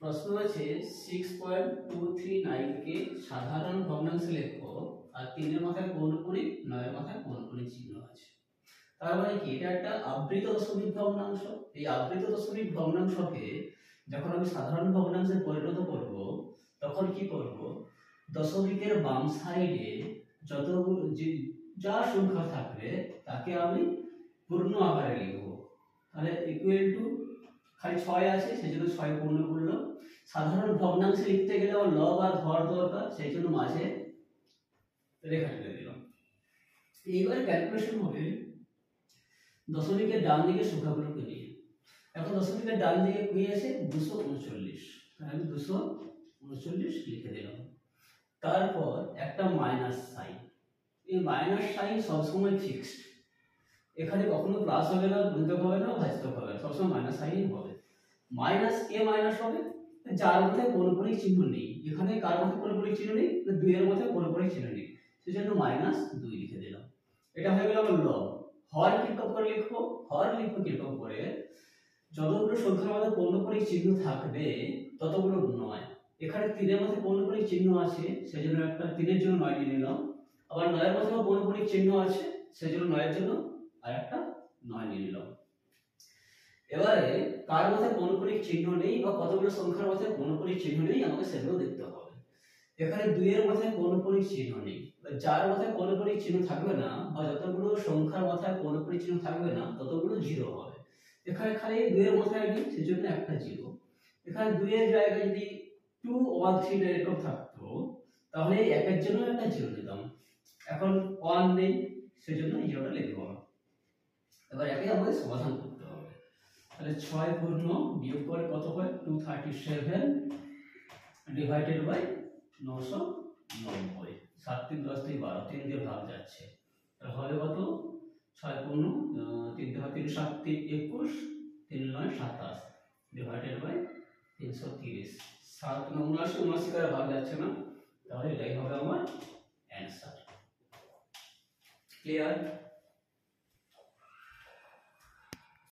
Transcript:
প্রশ্ন আছে 6.239 কে সাধারণ ভগ্নাংশে লেখো আর 3 এর মাথায় পৌনঃপুনিক 9 এর মাথায় পৌনঃপুনিক চিহ্ন আছে। তার মানে কি এটা একটা আবৃত দশমিক ভগ্নাংশ। এই আবৃত দশমিক ভগ্নাংশকে যখন আমি সাধারণ ভগ্নাংশে পরিণত করব তখন কি করব, দশমিকের বাম সাইডে যতগুলো যা সংখ্যা থাকবে তাকে আমি পূর্ণ আকারে লিখব। তাহলে ইকুয়াল টু খালি 6 আছে সেজন্য 6 পূর্ণ করলাম। সাধারণ ভগ্নাংশে লিখতে গেলে আমার লব আর হর দরকার, সেই জন্য মাঝে রেখা টেনে দিলাম। এইবার ক্যালকুলেশন হবে দশমিকের ডান দিকে সংখ্যাগুলোকে নিয়ে। এখন দশমিকের ডান দিকে কি আছে 239, তাহলে আমি 239 লিখে দিলাম। তারপর একটা মাইনাস সাইন, এই মাইনাস সাইন সবসময় ফিক্সড, এখানে কখনো প্লাস হবে না, গুণিতক হবে না, ভাজক হবে না, সবসময় মাইনাস সাইনই হবে। মাইনাস কে মাইনাস হবে যার মধ্যে পৌনঃপুনিক চিহ্ন নেই। এখানে কার মধ্যে পৌনঃপুনিক চিহ্ন নেই, 2 এর মধ্যে পৌনঃপুনিক চিহ্ন নেই, সেজন্য -2 লিখে দিলাম। এটা হয়ে গেল আমার লব। হর কিরকম করে লিখবো, হর লিখবো কিরকম করে, যতগুলো সংখ্যার মধ্যে পৌনঃপুনিক চিহ্ন থাকবে ততগুলো 9। এখানে 3 এর মধ্যে পৌনঃপুনিক চিহ্ন আছে সেজন্য একটা 3 এর জন্য 9 নিয়ে নিলাম। আবার 9 এর মধ্যেও পৌনঃপুনিক চিহ্ন আছে সেজন্য 9 এর জন্য আরেকটা 9 নিয়ে নিলাম। এবারে কার মধ্যে পৌনঃপুনিক চিহ্ন নেই বা কতগুলো সংখ্যার মধ্যে পৌনঃপুনিক চিহ্ন নেই আমাকে সেগুলো দেখতে হবে। এখানে 2 এর মধ্যে পৌনঃপুনিক চিহ্ন নেই, যার মধ্যে পৌনঃপুনিক চিহ্ন থাকবে না বা যতগুলো সংখ্যার মধ্যে পৌনঃপুনিক চিহ্ন থাকবে না ততগুলো 0 হবে। এখানে খালি 2 এর মধ্যে নেই সেজন্য একটা 0। এখানে 2 এর জায়গায় যদি 2 1 3 এরকম থাকতো তাহলে একের জন্য একটা 0 দিতাম। এখন 1 নেই সেজন্য এই 0টা লিখব। এবার একে আমাদের সমাধান করতে হবে। তাহলে 6 পূর্ণ বিয়োগ করে কত হয় 237 ডিভাইডেড বাই 990, 7 3 10 3 12, 3 দিয়ে ভাগ যাচ্ছে, তাহলে হবে কত 6 পূর্ণ 3 × 3 7 3 21, 3 9 27 ডিভাইডেড বাই 330, 7 9 79, 79 করে ভাগ যাচ্ছে না, তাহলে এটাই হবে আমার অ্যানসার। ক্লিয়ার?